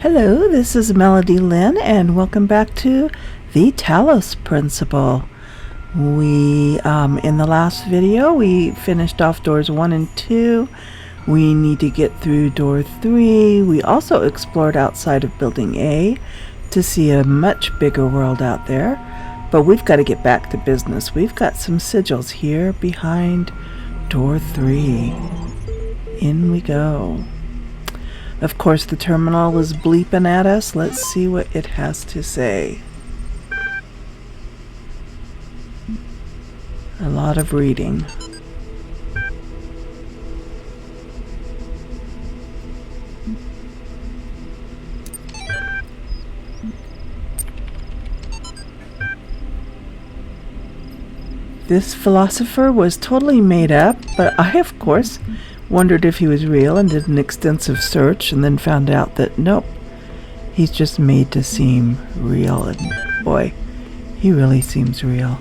Hello, this is Melody Lynn, and welcome back to the Talos Principle. In the last video, we finished off doors 1 and 2. We need to get through door 3. We also explored outside of building A to see a much bigger world out there. But we've got to get back to business. We've got some sigils here behind door 3. In we go. Of course, the terminal is bleeping at us. Let's see what it has to say. A lot of reading. This philosopher was totally made up, but I, of course, wondered if he was real and did an extensive search and then found out that nope, he's just made to seem real, and boy, he really seems real.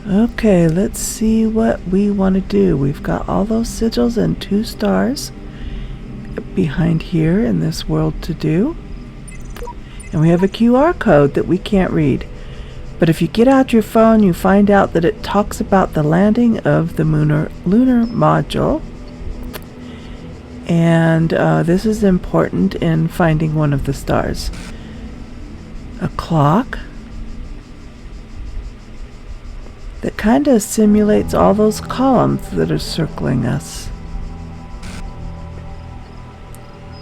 Okay, let's see what we want to do. We've got all those sigils and 2 stars behind here in this world to do, and we have a QR code that we can't read. But if you get out your phone, you find out that it talks about the landing of the lunar module. And this is important in finding one of the stars. A clock that kind of simulates all those columns that are circling us.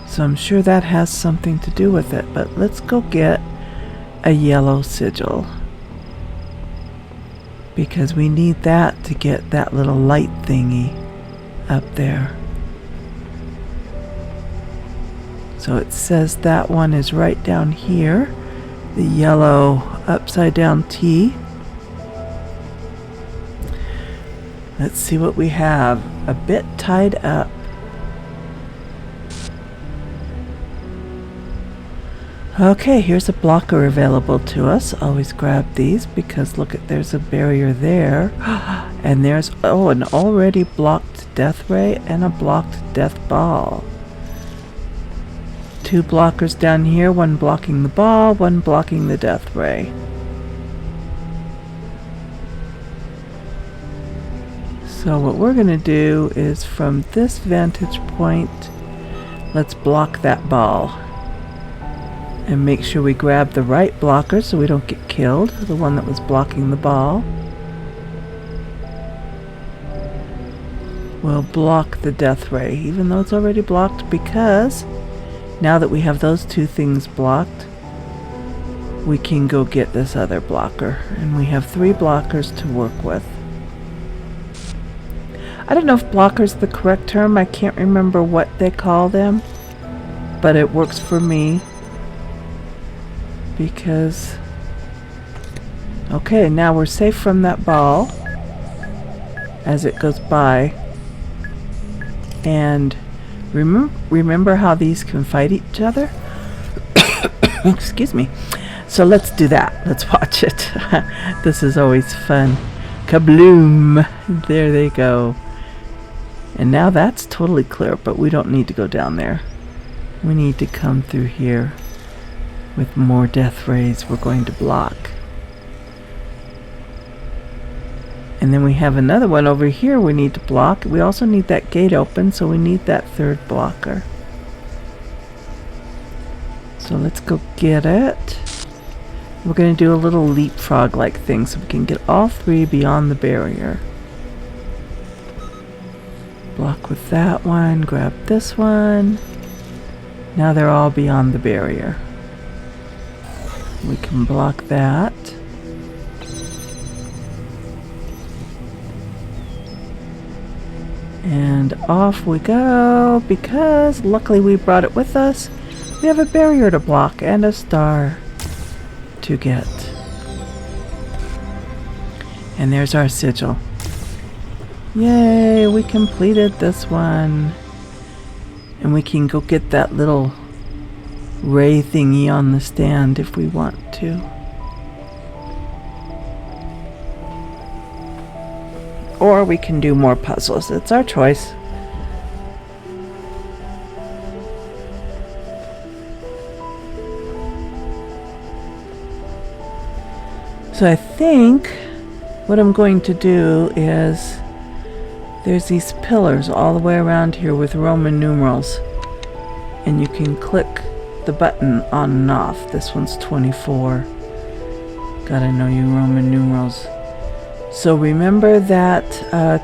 So I'm sure that has something to do with it. But let's go get a yellow sigil, because we need that to get that little light thingy up there. So it says that one is right down here, the yellow upside down T. Let's see what we have. A bit tied up. Okay, here's a blocker available to us. Always grab these because look at, there's a barrier there. And there's, an already blocked death ray and a blocked death ball. 2 blockers down here, 1 blocking the ball, 1 blocking the death ray. So what we're going to do is from this vantage point, let's block that ball. And make sure we grab the right blocker so we don't get killed, the one that was blocking the ball. We'll block the death ray, even though it's already blocked, because now that we have those 2 things blocked, we can go get this other blocker. And we have 3 blockers to work with. I don't know if blocker is the correct term. I can't remember what they call them, but it works for me. Because okay, now we're safe from that ball as it goes by. And remember how these can fight each other? Excuse me. So let's do that. Let's watch it. This is always fun. Kabloom! There they go. And now that's totally clear, but we don't need to go down there. We need to come through here with more death rays we're going to block. And then we have another one over here we need to block. We also need that gate open, so we need that 3rd blocker. So let's go get it. We're going to do a little leapfrog-like thing so we can get all 3 beyond the barrier. Block with that one, grab this one. Now they're all beyond the barrier. We can block that. And off we go, because luckily we brought it with us. We have a barrier to block and a star to get. And there's our sigil. Yay, we completed this one. And we can go get that little ray thingy on the stand if we want to. Or we can do more puzzles. It's our choice. So I think what I'm going to do is, there's these pillars all the way around here with Roman numerals, and you can click the button on and off. This one's 24. Gotta know your Roman numerals. So remember that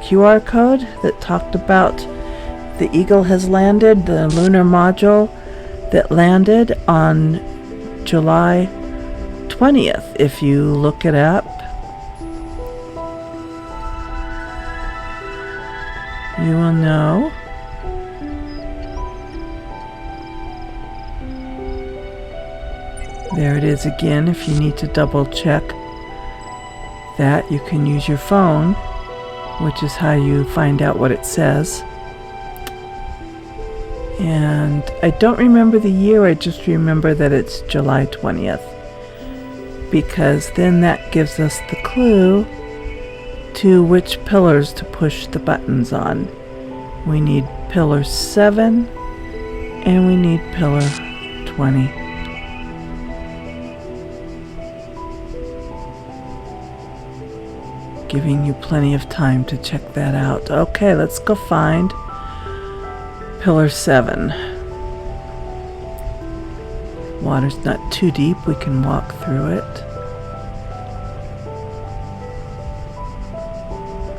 QR code that talked about the Eagle has landed, the lunar module that landed on July 20th. If you look it up, you will know. There it is again. If you need to double check that, you can use your phone, which is how you find out what it says. And I don't remember the year, I just remember that it's July 20th, because then that gives us the clue to which pillars to push the buttons on. We need pillar 7 and we need pillar 20. Giving you plenty of time to check that out. Okay, let's go find pillar 7. Water's not too deep, we can walk through it.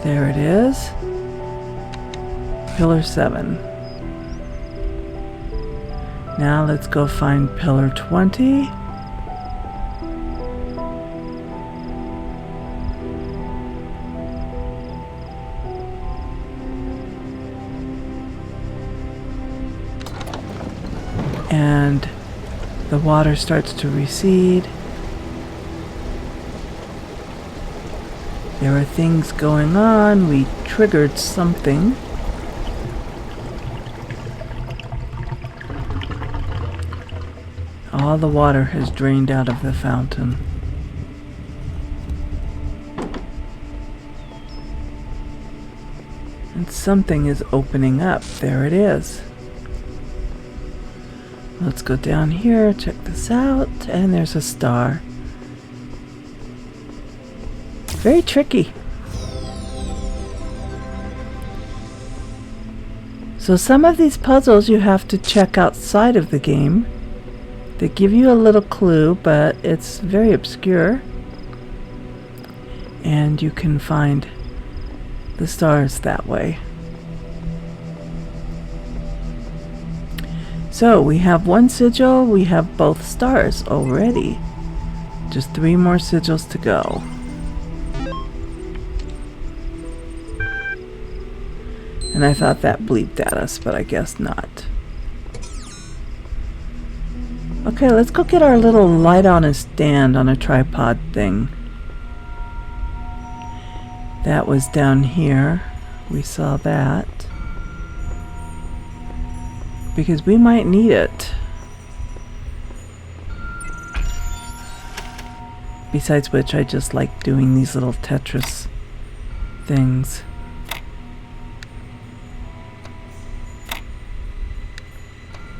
There it is. Pillar 7. Now let's go find pillar 20. And the water starts to recede. There are things going on. We triggered something. All the water has drained out of the fountain. And something is opening up. There it is. Let's go down here, check this out, and there's a star. Very tricky. So some of these puzzles you have to check outside of the game. They give you a little clue, but it's very obscure. And you can find the stars that way. So we have one sigil, we have both stars already. Just 3 more sigils to go. And I thought that bleeped at us, but I guess not. Okay, let's go get our little light on a stand on a tripod thing. That was down here. We saw that. Because we might need it. Besides which, I just like doing these little Tetris things.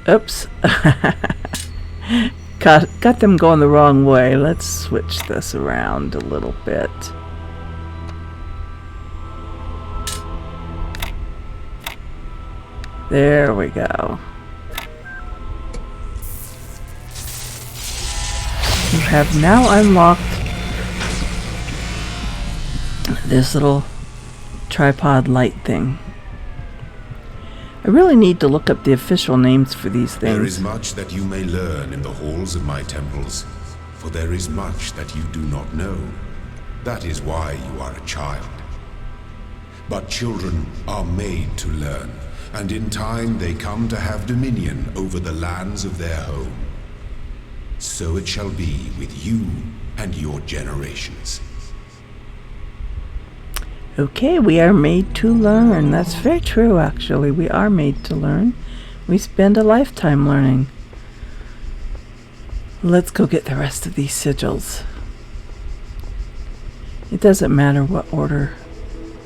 Oops. Got them going the wrong way. Let's switch this around a little bit. There we go. You have now unlocked this little tripod light thing. I really need to look up the official names for these things. There is much that you may learn in the halls of my temples, for there is much that you do not know. That is why you are a child. But children are made to learn, and in time they come to have dominion over the lands of their home. So it shall be with you and your generations. Okay, we are made to learn. That's very true, actually. We are made to learn. We spend a lifetime learning. Let's go get the rest of these sigils. It doesn't matter what order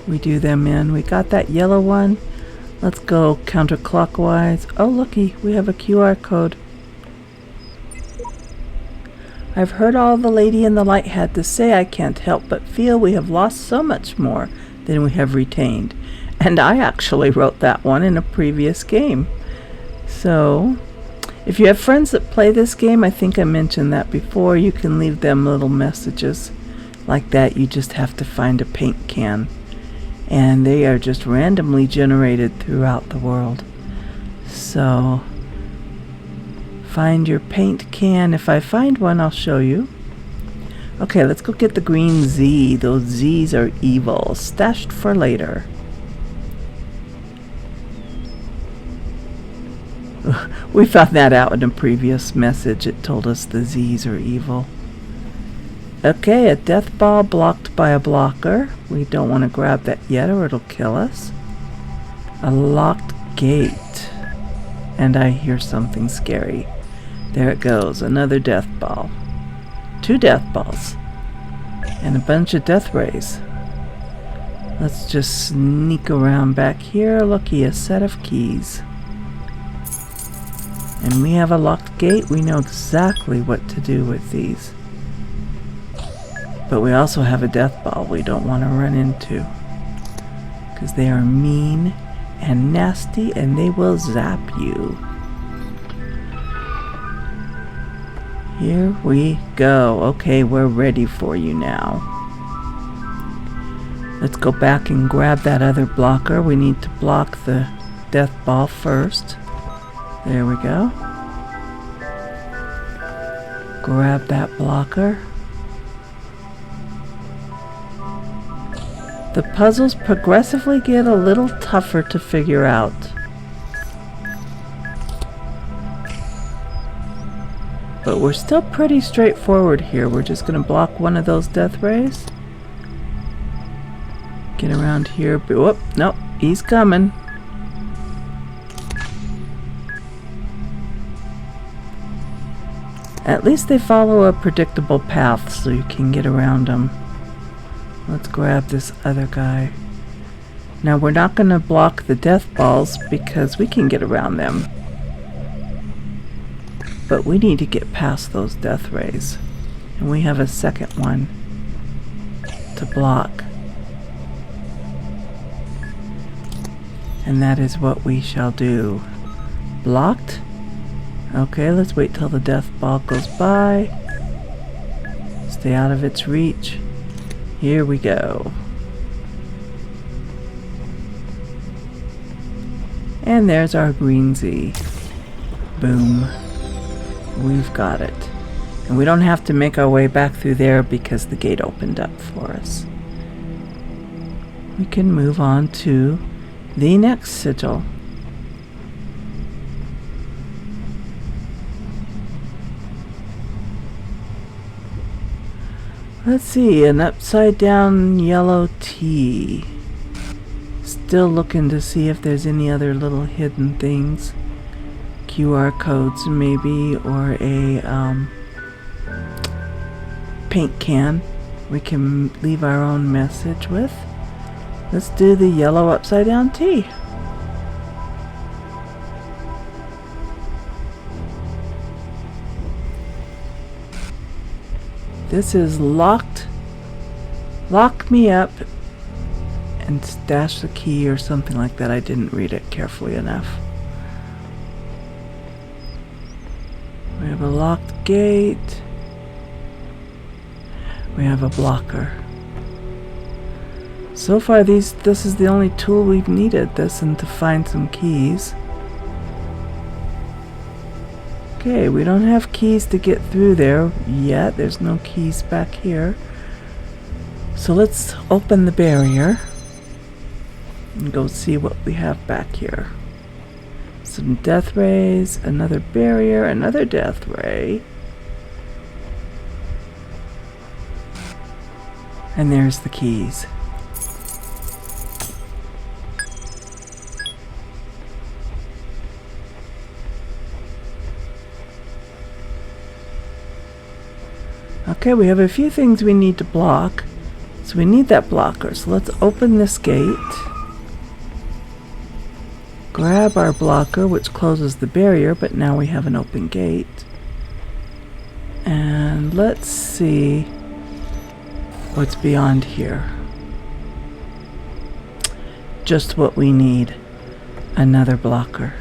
we do them in. We got that yellow one. Let's go counterclockwise. Oh, looky, we have a QR code. I've heard all the lady in the light had to say. I can't help but feel we have lost so much more than we have retained. And I actually wrote that one in a previous game. So, if you have friends that play this game, I think I mentioned that before, you can leave them little messages like that. You just have to find a paint can. And they are just randomly generated throughout the world. So, find your paint can. If I find one, I'll show you. Okay, let's go get the green Z. Those Z's are evil. Stashed for later. We found that out in a previous message. It told us the Z's are evil. Okay, a death ball blocked by a blocker. We don't want to grab that yet or it'll kill us. A locked gate. And I hear something scary. There it goes, another death ball. 2 death balls. And a bunch of death rays. Let's just sneak around back here. Looky, a set of keys. And we have a locked gate. We know exactly what to do with these. But we also have a death ball we don't want to run into. Because they are mean and nasty and they will zap you. Here we go. Okay, we're ready for you now. Let's go back and grab that other blocker. We need to block the death ball first. There we go. Grab that blocker. The puzzles progressively get a little tougher to figure out. But we're still pretty straightforward here. We're just going to block one of those death rays. Get around here. Whoop, nope, he's coming. At least they follow a predictable path so you can get around them. Let's grab this other guy. Now we're not going to block the death balls because we can get around them. But we need to get past those death rays. And we have a second one to block. And that is what we shall do. Blocked. Okay, let's wait till the death ball goes by. Stay out of its reach. Here we go. And there's our green Z. Boom. We've got it. And we don't have to make our way back through there because the gate opened up for us. We can move on to the next sigil. Let's see, an upside down yellow T. Still looking to see if there's any other little hidden things. QR codes maybe, or a paint can we can leave our own message with. Let's do the yellow upside down T. This is locked. Lock me up and stash the key or something like that. I didn't read it carefully enough. We have a locked gate. We have a blocker. So far this is the only tool we've needed, this and to find some keys. Okay, we don't have keys to get through there yet. There's no keys back here. So let's open the barrier and go see what we have back here. Some death rays, another barrier, another death ray. And there's the keys. Okay, we have a few things we need to block. So we need that blocker. So let's open this gate. Grab our blocker, which closes the barrier, but now we have an open gate. And let's see what's beyond here. Just what we need. Another blocker.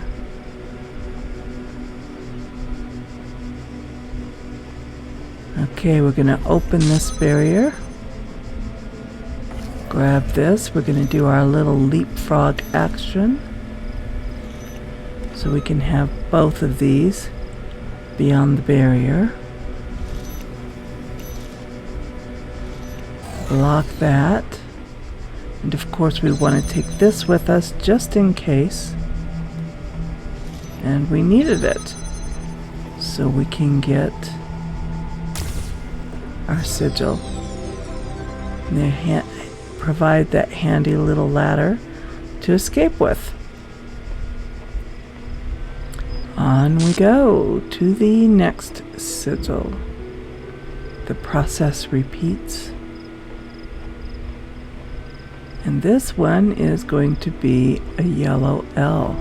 Okay, we're going to open this barrier. Grab this. We're going to do our little leapfrog action. So we can have both of these beyond the barrier. Block that. And of course we want to take this with us just in case. And we needed it. So we can get our sigil. And they provide that handy little ladder to escape with. On we go to the next sigil. The process repeats. And this one is going to be a yellow L.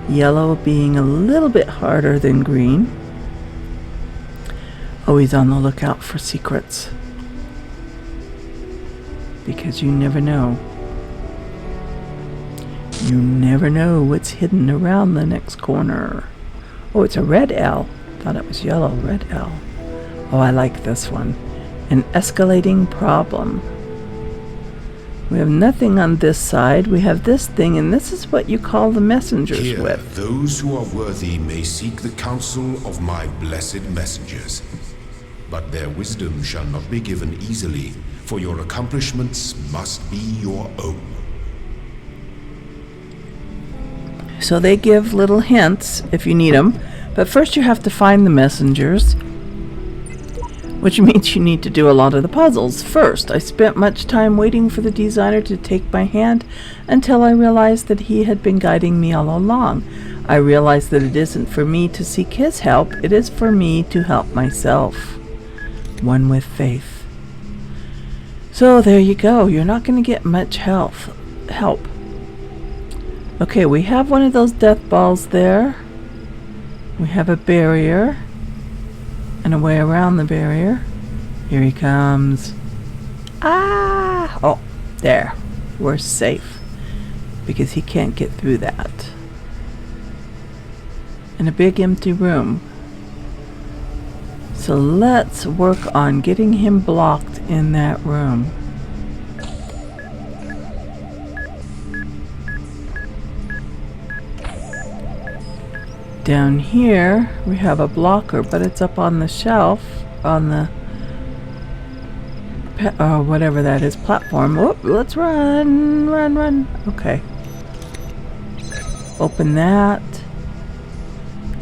Yellow being a little bit harder than green. Always on the lookout for secrets. Because you never know. You never know what's hidden around the next corner. Oh, it's a red L. Thought it was yellow. Red L. Oh, I like this one. An escalating problem. We have nothing on this side. We have this thing, and this is what you call the messengers Here, with. those who are worthy may seek the counsel of my blessed messengers. But their wisdom shall not be given easily, for your accomplishments must be your own. So they give little hints if you need them, but first you have to find the messengers, which means you need to do a lot of the puzzles. First, I spent much time waiting for the designer to take my hand until I realized that he had been guiding me all along. I realized that it isn't for me to seek his help, it is for me to help myself. One with faith. So there you go. You're not going to get much help. Okay, we have one of those death balls there. We have a barrier. And a way around the barrier. Here he comes. Ah! Oh, there. We're safe. Because he can't get through that. In a big empty room. So let's work on getting him blocked in that room. Down here we have a blocker, but it's up on the shelf, on the whatever that is, platform. Whoop, let's run. Okay. Open that.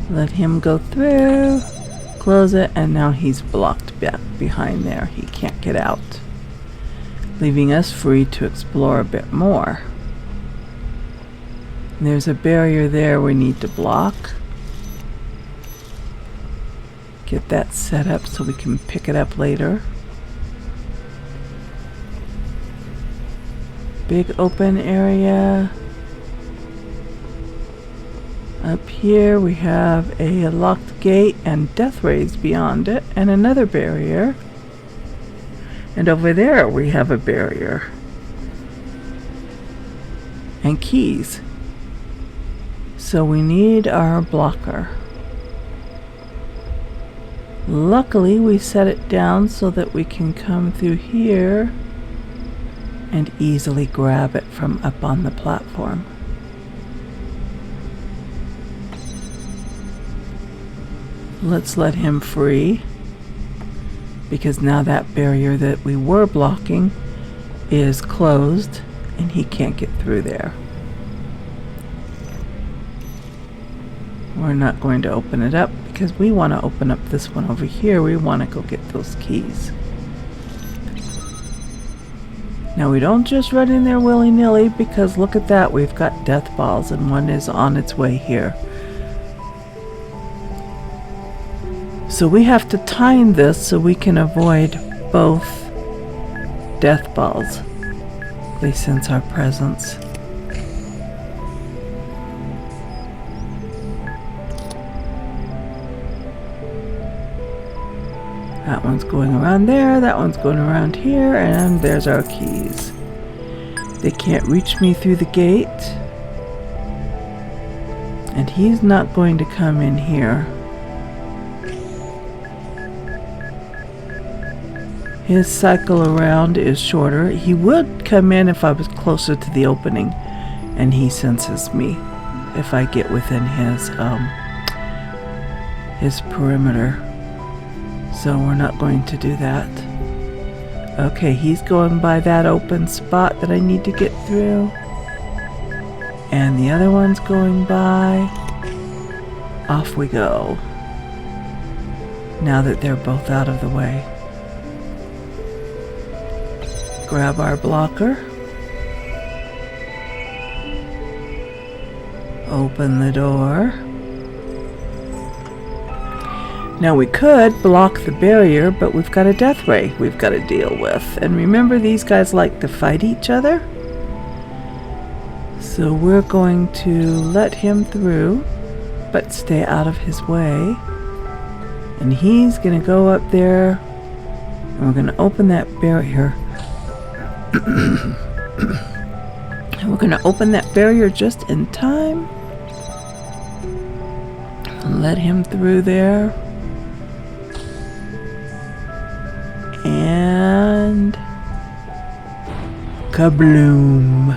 Let him go through. Close it, and now he's blocked back behind there. He can't get out. Leaving us free to explore a bit more. And there's a barrier there we need to block. Get that set up so we can pick it up later. Big open area. Up here we have a locked gate and death rays beyond it, and another barrier. And over there we have a barrier. And keys. So we need our blocker. Luckily we set it down so that we can come through here and easily grab it from up on the platform. Let's let him free, because now that barrier that we were blocking is closed and he can't get through there. We're not going to open it up because we want to open up this one over here. We want to go get those keys. Now we don't just run in there willy-nilly, because look at that, we've got death balls and one is on its way here. So we have to time this so we can avoid both death balls. They sense our presence. That one's going around there, that one's going around here, and there's our keys. They can't reach me through the gate. And he's not going to come in here. His cycle around is shorter. He would come in if I was closer to the opening, and he senses me if I get within his perimeter. So we're not going to do that. Okay, he's going by that open spot that I need to get through. And the other one's going by. Off we go. Now that they're both out of the way. Grab our blocker. Open the door. Now we could block the barrier, but we've got a death ray we've got to deal with. And remember, these guys like to fight each other. So we're going to let him through, but stay out of his way. And he's going to go up there, and we're going to open that barrier. And we're going to open that barrier just in time. And let him through there. And kabloom.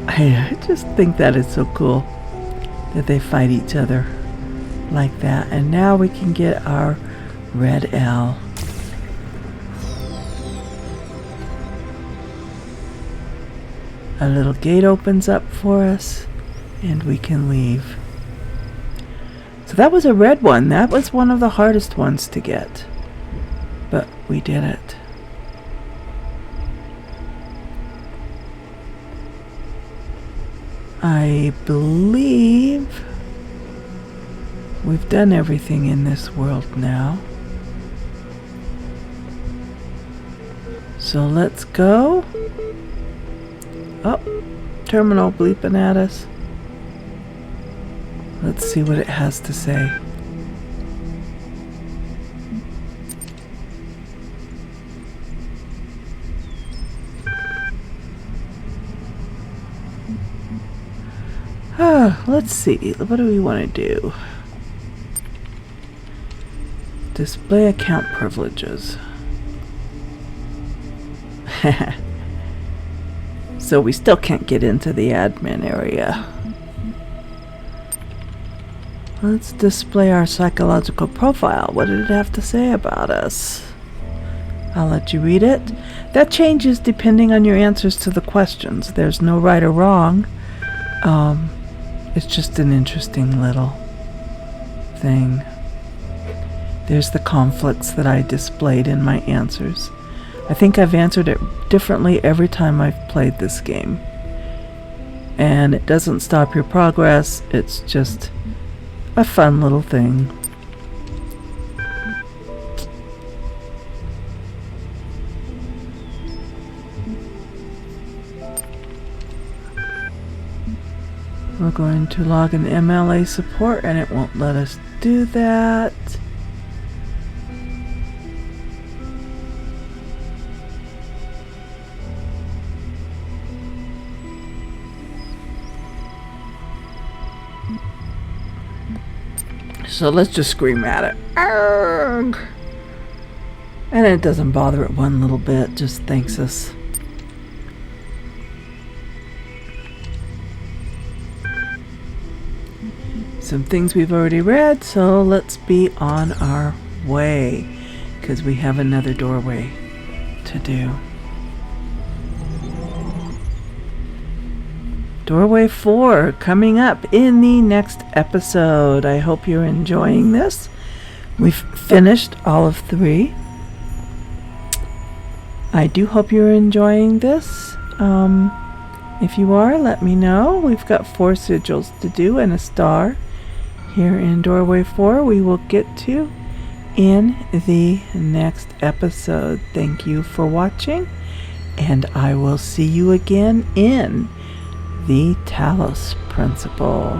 I just think that is so cool that they fight each other like that. And now we can get our red L. A little gate opens up for us and we can leave. So that was a red one. That was one of the hardest ones to get. But we did it. I believe we've done everything in this world now. So let's go. Oh, terminal bleeping at us. Let's see what it has to say. Let's see. What do we want to do? Display account privileges. So we still can't get into the admin area. Let's display our psychological profile. What did it have to say about us? I'll let you read it. That changes depending on your answers to the questions. There's no right or wrong. It's just an interesting little thing. There's the conflicts that I displayed in my answers. I think I've answered it differently every time I've played this game. And it doesn't stop your progress. It's just a fun little thing. We're going to log an MLA support and it won't let us do that. So let's just scream at it. Arrgh! And it doesn't bother it one little bit, just thanks us. Some things we've already read, so let's be on our way, because we have another doorway to do. Doorway 4 coming up in the next episode. I hope you're enjoying this. We've finished all of 3. I do hope you're enjoying this. If you are, let me know. We've got 4 sigils to do and a star here in Doorway 4 we will get to in the next episode. Thank you for watching, and I will see you again in the Talos Principle.